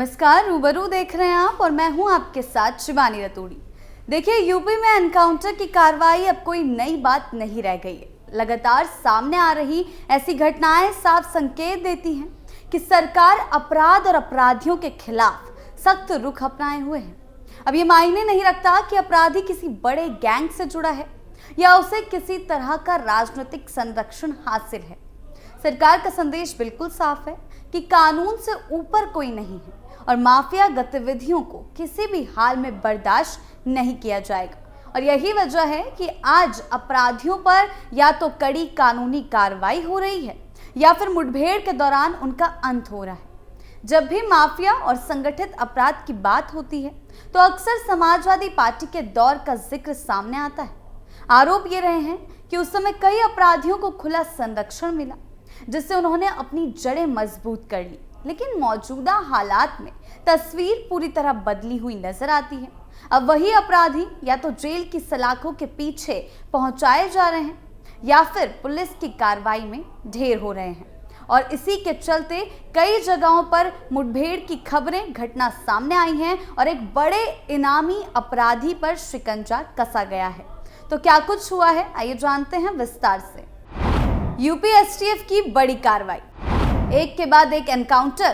नमस्कार, रूबरू देख रहे हैं आप और मैं हूं आपके साथ शिवानी रतूड़ी। देखिए, यूपी में एनकाउंटर की कार्रवाई अब कोई नई बात नहीं रह गई है। लगातार सामने आ रही ऐसी घटनाएं साफ संकेत देती हैं कि सरकार अपराध और अपराधियों के खिलाफ सख्त रुख अपनाए हुए है। अब ये मायने नहीं रखता कि अपराधी किसी बड़े गैंग से जुड़ा है या उसे किसी तरह का राजनीतिक संरक्षण हासिल है। सरकार का संदेश बिल्कुल साफ है कि कानून से ऊपर कोई नहीं है और माफिया गतिविधियों को किसी भी हाल में बर्दाश्त नहीं किया जाएगा। और यही वजह है कि आज अपराधियों पर या तो कड़ी कानूनी कार्रवाई हो रही है या फिर मुठभेड़ के दौरान उनका अंत हो रहा है। जब भी माफिया और संगठित अपराध की बात होती है तो अक्सर समाजवादी पार्टी के दौर का जिक्र सामने आता है। आरोप ये रहे हैं कि उस समय कई अपराधियों को खुला संरक्षण मिला, जिससे उन्होंने अपनी जड़ें मजबूत कर ली। लेकिन मौजूदा हालात में तस्वीर पूरी तरह बदली हुई नजर आती है। अब वही अपराधी या तो जेल की सलाखों के पीछे पहुंचाए जा रहे हैं या फिर पुलिस की कार्रवाई में ढेर हो रहे हैं। और इसी के चलते कई जगहों पर मुठभेड़ की खबरें घटना सामने आई हैं और एक बड़े इनामी अपराधी पर शिकंजा कसा गया है। तो क्या कुछ हुआ है, आइए जानते हैं विस्तार से। यूपी एसटीएफ की बड़ी कार्रवाई, एक के बाद एक एनकाउंटर,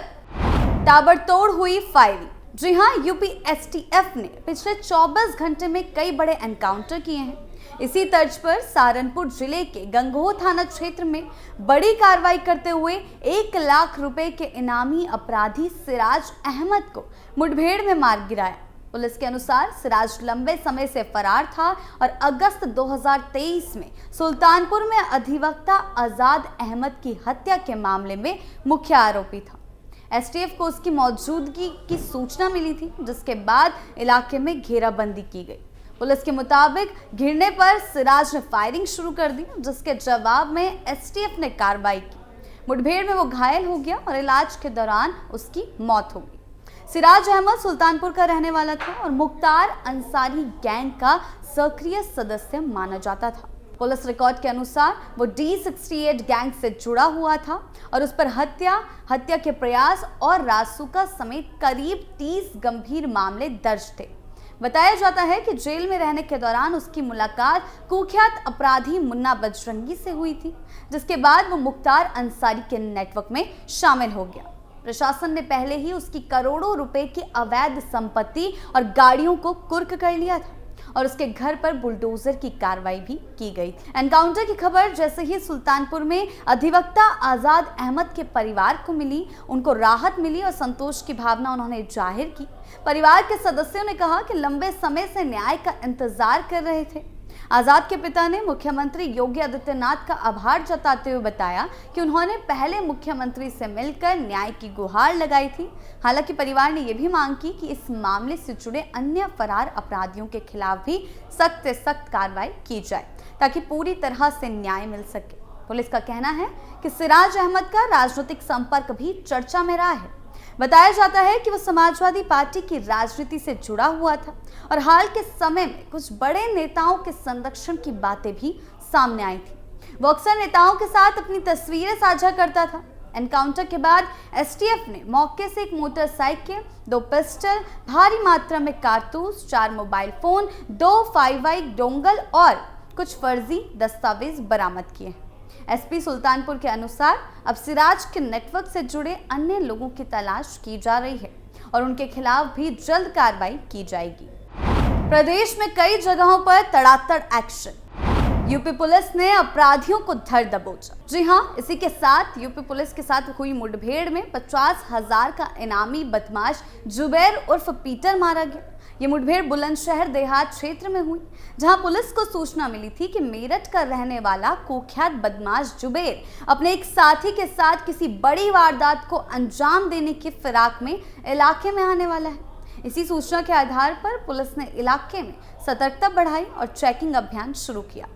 ताबड़तोड़ हुई फायरिंग। जी हां, यूपी एसटीएफ ने पिछले 24 घंटे में कई बड़े एनकाउंटर किए हैं। इसी तर्ज पर सहारनपुर जिले के गंगोह थाना क्षेत्र में बड़ी कार्रवाई करते हुए 1 लाख रुपए के इनामी अपराधी सिराज अहमद को मुठभेड़ में मार गिराया। पुलिस के अनुसार सिराज लंबे समय से फरार था और अगस्त 2023 में सुल्तानपुर में अधिवक्ता आजाद अहमद की हत्या के मामले में मुख्य आरोपी था। एसटीएफ को उसकी मौजूदगी की सूचना मिली थी, जिसके बाद इलाके में घेराबंदी की गई। पुलिस के मुताबिक घिरने पर सिराज ने फायरिंग शुरू कर दी, जिसके जवाब में एसटीएफ ने कार्रवाई की। मुठभेड़ में वो घायल हो गया और इलाज के दौरान उसकी मौत हो गई। सिराज अहमद सुल्तानपुर का रहने वाला था और मुख्तार अंसारी गैंग का सक्रिय सदस्य माना जाता था। पुलिस रिकॉर्ड के अनुसार वो D68 गैंग से जुड़ा हुआ था और उस पर हत्या के प्रयास और रासुका समेत करीब 30 गंभीर मामले दर्ज थे। बताया जाता है कि जेल में रहने के दौरान उसकी मुलाकात कुख्यात अपराधी मुन्ना बजरंगी से हुई थी, जिसके बाद वो मुख्तार अंसारी के नेटवर्क में शामिल हो गया। प्रशासन ने पहले ही उसकी करोड़ों रुपए की अवैध संपत्ति और गाड़ियों को कुर्क कर लिया था और उसके घर पर बुलडोजर की कार्रवाई भी की गई। एनकाउंटर की खबर जैसे ही सुल्तानपुर में अधिवक्ता आजाद अहमद के परिवार को मिली, उनको राहत मिली और संतोष की भावना उन्होंने जाहिर की। परिवार के सदस्यों ने कहा कि लंबे समय से न्याय का इंतजार कर रहे थे। आजाद के पिता ने मुख्यमंत्री योगी आदित्यनाथ का आभार जताते हुए बताया कि उन्होंने पहले मुख्यमंत्री से मिलकर न्याय की गुहार लगाई थी। हालांकि परिवार ने यह भी मांग की कि इस मामले से जुड़े अन्य फरार अपराधियों के खिलाफ भी सख्त से सख्त कार्रवाई की जाए ताकि पूरी तरह से न्याय मिल सके। पुलिस का कहना है कि सिराज अहमद का राजनीतिक संपर्क भी चर्चा में रहा है। बताया जाता है कि वो समाजवादी पार्टी की राजनीति से जुड़ा हुआ था और हाल के समय में कुछ बड़े नेताओं के संरक्षण की बातें भी सामने आई थी। वो अक्सर नेताओं के साथ अपनी तस्वीरें साझा करता था। एनकाउंटर के बाद एसटीएफ ने मौके से एक मोटरसाइकिल, 2 पिस्टल, भारी मात्रा में कारतूस, 4 मोबाइल फोन, 2 5i डोंगल और कुछ फर्जी दस्तावेज बरामद किए हैं। एसपी सुल्तानपुर के अनुसार अब सिराज के नेटवर्क से जुड़े अन्य लोगों की तलाश की जा रही है और उनके खिलाफ भी जल्द कार्रवाई की जाएगी। प्रदेश में कई जगहों पर तड़ातड़ एक्शन, यूपी पुलिस ने अपराधियों को धर दबोचा। जी हां, इसी के साथ यूपी पुलिस के साथ हुई मुठभेड़ में 50,000 का इनामी बदमाश जुबैर उर्फ पीटर मारा गया। ये मुठभेड़ बुलंदशहर देहात क्षेत्र में हुई, जहां पुलिस को सूचना मिली थी कि मेरठ का रहने वाला कुख्यात बदमाश जुबैर अपने एक साथी के साथ किसी बड़ी वारदात को अंजाम देने की फिराक में इलाके में आने वाला है। इसी सूचना के आधार पर पुलिस ने इलाके में सतर्कता बढ़ाई और चेकिंग अभियान शुरू किया।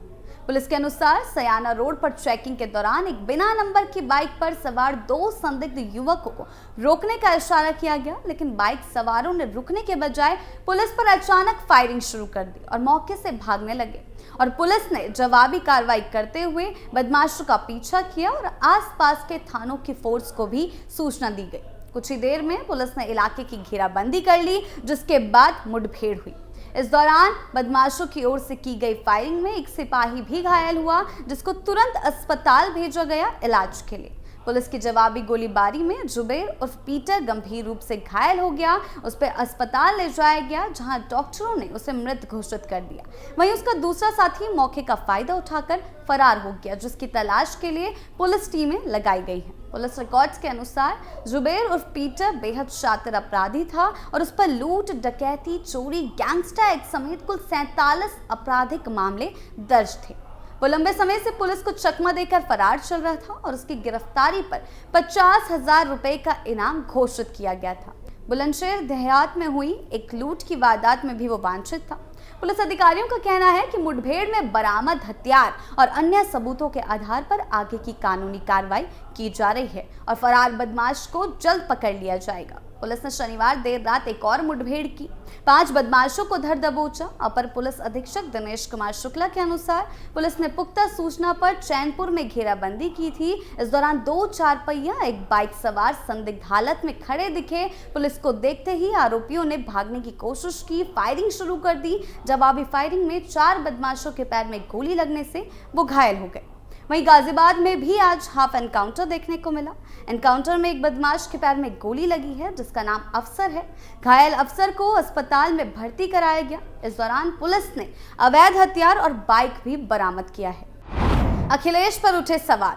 पुलिस के अनुसार सयाना रोड पर चेकिंग के दौरान एक बिना नंबर की बाइक पर सवार 2 संदिग्ध युवकों को रोकने का इशारा किया गया, लेकिन बाइक सवारों ने रुकने के बजाय पुलिस पर अचानक फायरिंग शुरू कर दी और मौके से भागने लगे और पुलिस ने जवाबी कार्रवाई करते हुए बदमाशों का पीछा किया और आसपास के थानों की फोर्स को भी सूचना दी गई। कुछ ही देर में पुलिस ने इलाके की घेराबंदी कर ली, जिसके बाद मुठभेड़ हुई। इस दौरान बदमाशों की ओर से की गई फायरिंग में एक सिपाही भी घायल हुआ, जिसको तुरंत अस्पताल भेजा गया इलाज के लिए। पुलिस की जवाबी गोलीबारी में जुबेर उर्फ पीटर गंभीर रूप से घायल हो गया। उस पर अस्पताल ले जाया गया, जहां डॉक्टरों ने उसे मृत घोषित कर दिया। वहीं उसका दूसरा साथी मौके का फायदा उठाकर फरार हो गया, जिसकी तलाश के लिए पुलिस टीमें लगाई गई हैं। पुलिस रिकॉर्ड्स के अनुसार जुबेर उर्फ पीटर बेहद शातिर अपराधी था और उस पर लूट, डकैती, चोरी, गैंगस्टर एक्ट समेत कुल 47 आपराधिक मामले दर्ज थे। वो लंबे समय से पुलिस को चकमा देकर फरार चल रहा था और उसकी गिरफ्तारी पर 50,000 रुपए का इनाम घोषित किया गया था। बुलंदशहर देहात में हुई एक लूट की वारदात में भी वो वांछित था। पुलिस अधिकारियों का कहना है कि मुठभेड़ में बरामद हथियार और अन्य सबूतों के आधार पर आगे की कानूनी कार्रवाई की जा रही है और फरार बदमाश को जल्द पकड़ लिया जाएगा। पुलिस ने शनिवार देर रात एक और मुठभेड़ की, 5 बदमाशों को धर दबोचा। अपर पुलिस अधीक्षक दिनेश कुमार शुक्ला के अनुसार पुलिस ने पुख्ता सूचना पर चैनपुर में घेराबंदी की थी। इस दौरान 2 4पहिया एक बाइक सवार संदिग्ध हालत में खड़े दिखे। पुलिस को देखते ही आरोपियों ने भागने की कोशिश की, फायरिंग शुरू कर दी। जवाबी फायरिंग में 4 बदमाशों के पैर में गोली लगने से वो घायल हो गए। वहीं गाजियाबाद में भी आज हाफ एनकाउंटर देखने को मिला। एनकाउंटर में एक बदमाश के पैर में गोली लगी है, जिसका नाम अफसर है। घायल अफसर को अस्पताल में भर्ती कराया गया। इस दौरान पुलिस ने अवैध हथियार और बाइक भी बरामद किया है। अखिलेश पर उठे सवाल,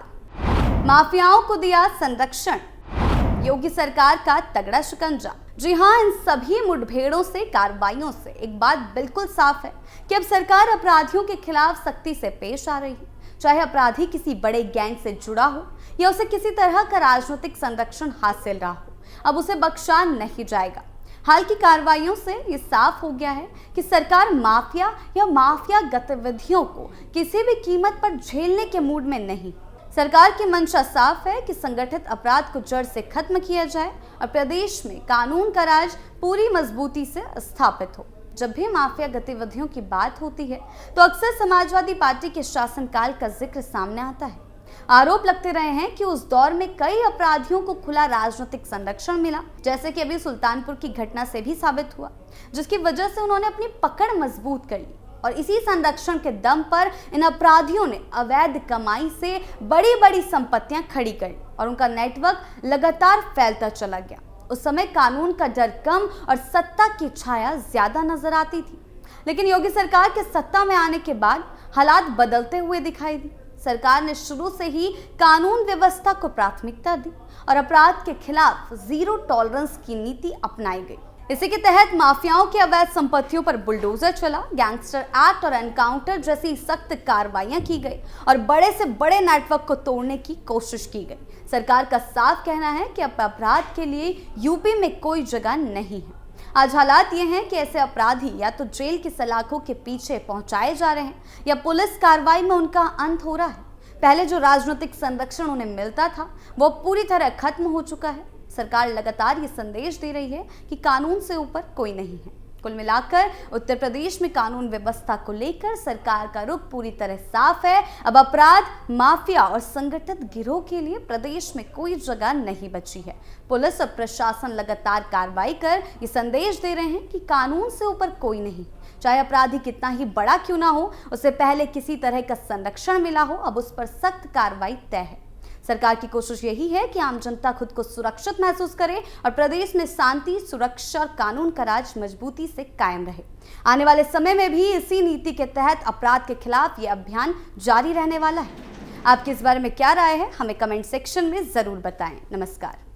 माफियाओं को दिया संरक्षण, योगी सरकार का तगड़ा शिकंजा। जी हां, इन सभी मुठभेड़ों से, कार्रवाइयों से एक बात बिल्कुल साफ है कि अब सरकार अपराधियों के खिलाफ सख्ती से पेश आ रही है। चाहे अपराधी किसी बड़े गैंग से जुड़ा हो या उसे किसी तरह का राजनीतिक संरक्षण हासिल रहा हो, अब उसे बख्शा नहीं जाएगा। हाल की कार्रवाइयों से ये साफ हो गया है कि सरकार माफिया या माफिया गतिविधियों को किसी भी कीमत पर झेलने के मूड में नहीं। सरकार की मंशा साफ है कि संगठित अपराध को जड़ से खत्म किया जाए और प्रदेश में कानून का राज पूरी मजबूती से स्थापित हो। जब भी माफिया गतिविधियों की बात होती है तो अक्सर समाजवादी पार्टी के शासनकाल का जिक्र सामने आता है। आरोप लगते रहे हैं कि उस दौर में कई अपराधियों को खुला राजनीतिक संरक्षण मिला, जैसे कि अभी सुल्तानपुर की घटना से भी साबित हुआ, जिसकी वजह से उन्होंने अपनी पकड़ मजबूत कर ली और इसी संरक्षण के दम पर इन अपराधियों ने अवैध कमाई से बड़ी बड़ी संपत्तियां खड़ी कर ली और उनका नेटवर्क लगातार फैलता चला गया। उस समय कानून का डर कम और सत्ता की छाया ज्यादा नजर आती थी, लेकिन योगी सरकार के सत्ता में आने के बाद हालात बदलते हुए दिखाई दी। सरकार ने शुरू से ही कानून व्यवस्था को प्राथमिकता दी और अपराध के खिलाफ जीरो टॉलरेंस की नीति अपनाई गई। इसी के तहत माफियाओं की अवैध संपत्तियों पर बुलडोजर चला, गैंगस्टर एक्ट और एनकाउंटर जैसी सख्त कार्रवाइयां की गई और बड़े से बड़े नेटवर्क को तोड़ने की कोशिश की गई। सरकार का साफ कहना है कि अब अपराध के लिए यूपी में कोई जगह नहीं है। आज हालात ये हैं कि ऐसे अपराधी या तो जेल की सलाखों के पीछे पहुंचाए जा रहे हैं या पुलिस कार्रवाई में उनका अंत हो रहा है। पहले जो राजनीतिक संरक्षण उन्हें मिलता था वो पूरी तरह खत्म हो चुका है। सरकार लगातार ये संदेश दे रही है कि कानून से ऊपर कोई नहीं है। कुल मिलाकर उत्तर प्रदेश में कानून व्यवस्था को लेकर सरकार का रुख पूरी तरह साफ है। अब अपराध, माफिया और संगठित गिरोह के लिए प्रदेश में कोई जगह नहीं बची है। पुलिस और प्रशासन लगातार कार्रवाई कर ये संदेश दे रहे हैं कि कानून से ऊपर कोई नहीं। चाहे अपराधी कितना ही बड़ा क्यों ना हो, उससे पहले किसी तरह का संरक्षण मिला हो, अब उस पर सख्त कार्रवाई तय है। सरकार की कोशिश यही है कि आम जनता खुद को सुरक्षित महसूस करे और प्रदेश में शांति, सुरक्षा और कानून का राज मजबूती से कायम रहे। आने वाले समय में भी इसी नीति के तहत अपराध के खिलाफ ये अभियान जारी रहने वाला है। आपकी इस बारे में क्या राय है, हमें कमेंट सेक्शन में जरूर बताएं। नमस्कार।